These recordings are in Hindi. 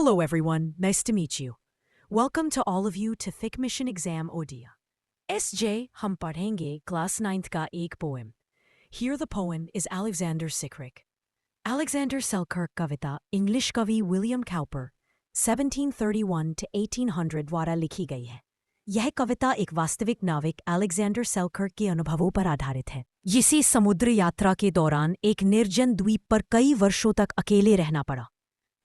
Hello everyone, nice to meet you. Welcome to all of you to Thick Mission Exam Odia. SJ, हम पढ़ेंगे क्लास 9th का एक poem. Here the poem is Alexander Sickrick. Alexander Selkirk Kavita English कवि विलियम काउपर 1731 to 1800 द्वारा लिखी गई है. यह कविता एक वास्तविक नाविक अलेक्जेंडर सेलकर्क के अनुभवों पर आधारित है. इसी समुद्र यात्रा के दौरान एक निर्जन द्वीप पर कई वर्षों तक अकेले रहना पड़ा.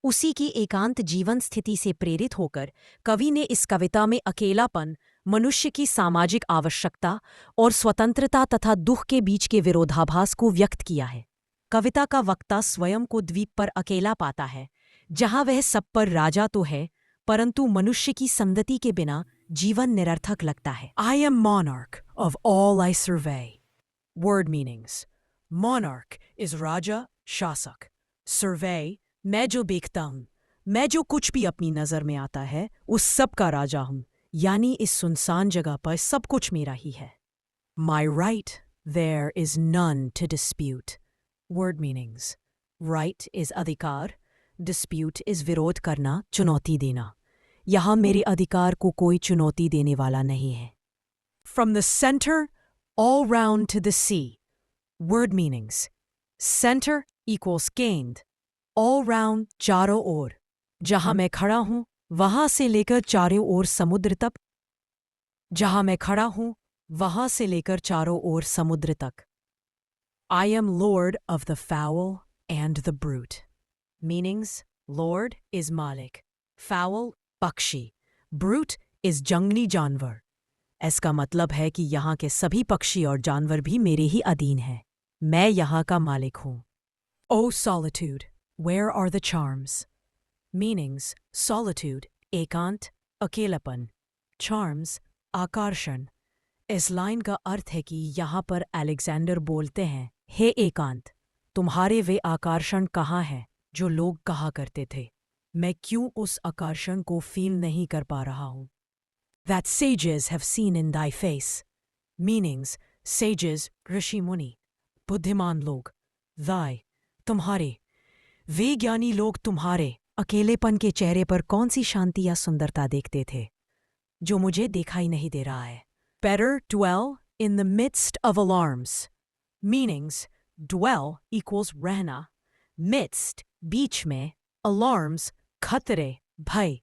उसी की एकांत जीवन स्थिति से प्रेरित होकर कवि ने इस कविता में अकेलापन, मनुष्य की सामाजिक आवश्यकता और स्वतंत्रता तथा दुख के बीच के विरोधाभास को व्यक्त किया है. कविता का वक्ता स्वयं को द्वीप पर अकेला पाता है, जहां वह सब पर राजा तो है, परंतु मनुष्य की संगति के बिना जीवन निरर्थक लगता है. I am monarch of all I survey. Word meanings. Monarch is राजा, शासक. Survey, मैं जो देखता हूँ, मैं जो कुछ भी अपनी नज़र में आता है, उस सब का राजा हूँ, यानी इस सुनसान जगह पर सब कुछ मेरा ही है. My right, there is none to dispute. Word meanings. Right is अधिकार, dispute is विरोध करना, चुनौती देना. यहाँ मेरे अधिकार को कोई चुनौती देने वाला नहीं है. From the center, all round to the sea. Word meanings. Center equals gained. All round चारों ओर. जहाँ मैं खड़ा हूँ, वहाँ से लेकर चारों ओर समुद्र तक. जहाँ मैं खड़ा हूँ, वहाँ से लेकर चारों ओर समुद्र तक. I am lord of the fowl and the brute. Meanings. Lord is मालिक. Fowl पक्षी. Brute is जंगली जानवर. इसका मतलब है कि यहाँ के सभी पक्षी और जानवर भी मेरे ही अधीन हैं. मैं यहाँ का मालिक हूँ. Oh solitude, where are the charms? Meanings. Solitude, एकांत, अकेलापन. Charms, आकर्षण. इस लाइन का अर्थ है कि यहाँ पर अलेक्जेंडर बोलते हैं, हे एकांत, तुम्हारे वे आकर्षण कहाँ हैं जो लोग कहा करते थे. मैं क्यों उस आकर्षण को फील नहीं कर पा रहा हूँ. That sages have seen in thy face. Meanings. Sages, ऋषि मुनि. बुद्धिमान लोग. Thy, तुम्हारे. वे ज्ञानी लोग तुम्हारे अकेलेपन के चेहरे पर कौन सी शांति या सुंदरता देखते थे, जो मुझे दिखाई नहीं दे रहा है. Better dwell in the midst of alarms. Meanings. Dwell equals रहना. Midst, बीच में. Alarms, खतरे, भय.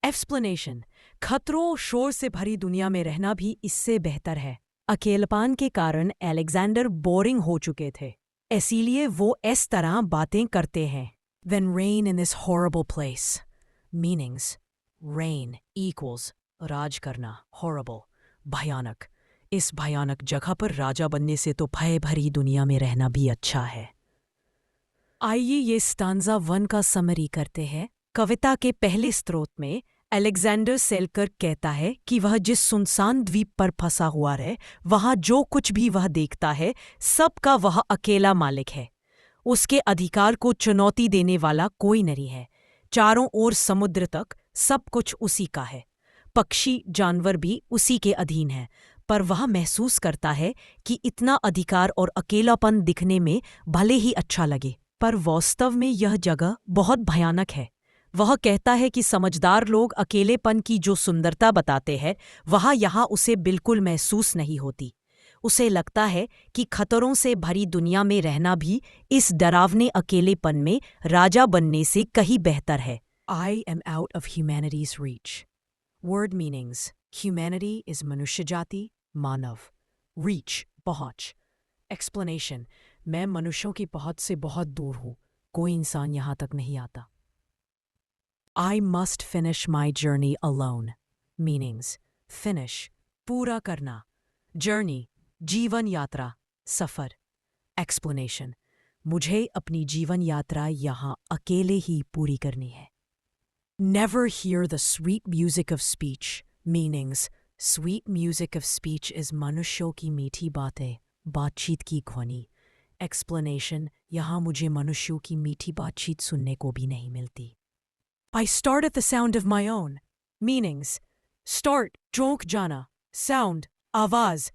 Explanation. खतरों शोर से भरी दुनिया में रहना भी इससे बेहतर है. अकेलेपन के कारण अलेक्जेंडर बोरिंग हो चुके थे, इसीलिए वो इस तरह बातें करते हैं. Then reign in this horrible place. Meanings. Reign equals राज करना. Horrible, भयानक. इस भयानक जगह पर राजा बनने से तो भय भरी दुनिया में रहना भी अच्छा है. आइए ये स्टांजा 1 का समरी करते हैं. कविता के पहले स्त्रोत में अलेक्जेंडर सेलकर्क कहता है कि वह जिस सुनसान द्वीप पर फंसा हुआ है, वहाँ जो कुछ भी वह देखता है, सबका वह अकेला मालिक है. उसके अधिकार को चुनौती देने वाला कोई नहीं है. चारों ओर समुद्र तक सब कुछ उसी का है. पक्षी जानवर भी उसी के अधीन हैं, पर वह महसूस करता है कि इतना अधिकार और अकेलापन दिखने में भले ही अच्छा लगे, पर वास्तव में यह जगह बहुत भयानक है. वह कहता है कि समझदार लोग अकेलेपन की जो सुंदरता बताते हैं, वह यहाँ उसे बिल्कुल महसूस नहीं होती. उसे लगता है कि खतरों से भरी दुनिया में रहना भी इस डरावने अकेलेपन में राजा बनने से कहीं बेहतर है. I am out of humanity's reach. Word meanings. Humanity is मनुष्य जाति, मानव. Reach, पहुँच. Explanation. मैं मनुष्यों की पहुँच से बहुत दूर हूँ. कोई इंसान यहाँ तक नहीं आता. I must finish my journey alone. Meanings. Finish, पूरा करना. Journey, जीवन यात्रा, सफर. Explanation. मुझे अपनी जीवन यात्रा यहाँ अकेले ही पूरी करनी है. Never hear the sweet music of speech. Meanings. Sweet music of speech is मनुष्यों की मीठी बातें, बातचीत की ध्वनि. Explanation. यहाँ मुझे मनुष्यों की मीठी बातचीत सुनने को भी नहीं मिलती. I start at the sound of my own. Meanings. Start, चौंक जाना. Sound, आवाज.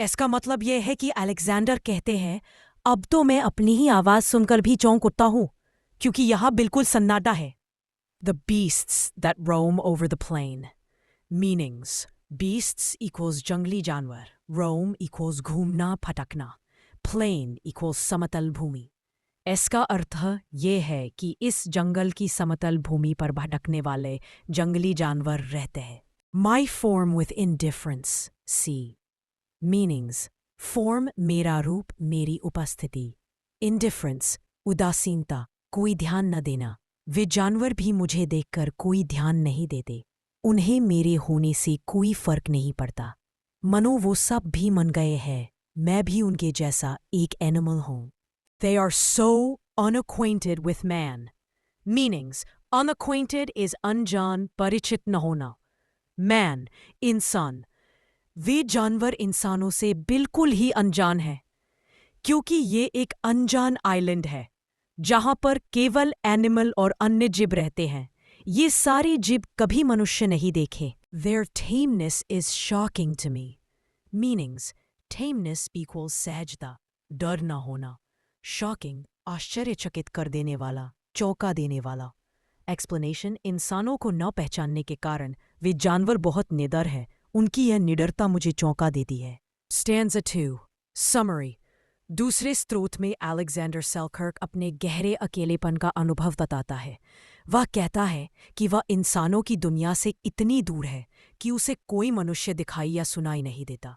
इसका मतलब यह है कि अलेक्जेंडर कहते हैं, अब तो मैं अपनी ही आवाज सुनकर भी चौंक उठता हूँ, क्योंकि यहाँ बिल्कुल सन्नाटा है. The beasts that roam over the plain. Meanings. Beasts equals जंगली जानवर. Roam equals घूमना भटकना. Plain equals समतल भूमि. इसका अर्थ ये है कि इस जंगल की समतल भूमि पर भटकने वाले जंगली जानवर रहते हैं. My form with indifference. C. Meanings. Form मेरा रूप, मेरी उपस्थिति. Indifference उदासीनता, कोई ध्यान न देना. वे जानवर भी मुझे देखकर कोई ध्यान नहीं देते. उन्हें मेरे होने से कोई फर्क नहीं पड़ता. मनो वो सब भी मन गए हैं, मैं भी उनके जैसा एक एनिमल हूँ. They are so unacquainted with man. Meanings. Unacquainted is अनजान, परिचित न होना. Man, इंसान. वे जानवर इंसानों से बिल्कुल ही अनजान है, क्योंकि ये एक अनजान आइलैंड है जहां पर केवल एनिमल और अन्य जीव रहते हैं. ये सारे जीव कभी मनुष्य नहीं देखे. Their tameness is shocking to me. Meanings. Tameness equals सहजता, डर न होना. Shocking आश्चर्यचकित कर देने वाला, चौंका देने वाला. Explanation. इंसानों को न पहचानने के कारण वे जानवर बहुत निडर है. उनकी यह निडरता मुझे चौंका देती है. Stanza 2. Summary. दूसरे स्रोत में अलेक्जेंडर सेलकर्क अपने गहरे अकेलेपन का अनुभव बताता है. वह कहता है कि वह इंसानों की दुनिया से इतनी दूर है कि उसे कोई मनुष्य दिखाई या सुनाई नहीं देता.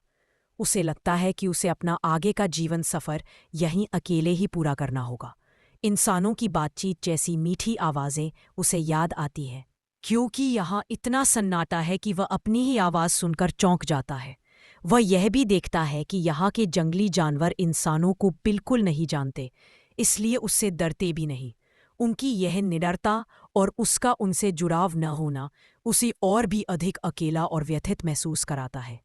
उसे लगता है कि उसे अपना आगे का जीवन सफ़र यहीं अकेले ही पूरा करना होगा. इंसानों की बातचीत जैसी मीठी आवाज़ें उसे याद आती है, क्योंकि यहाँ इतना सन्नाटा है कि वह अपनी ही आवाज़ सुनकर चौंक जाता है. वह यह भी देखता है कि यहाँ के जंगली जानवर इंसानों को बिल्कुल नहीं जानते, इसलिए उससे डरते भी नहीं. उनकी यह निडरता और उसका उनसे जुड़ाव न होना उसे और भी अधिक अकेला और व्यथित महसूस कराता है.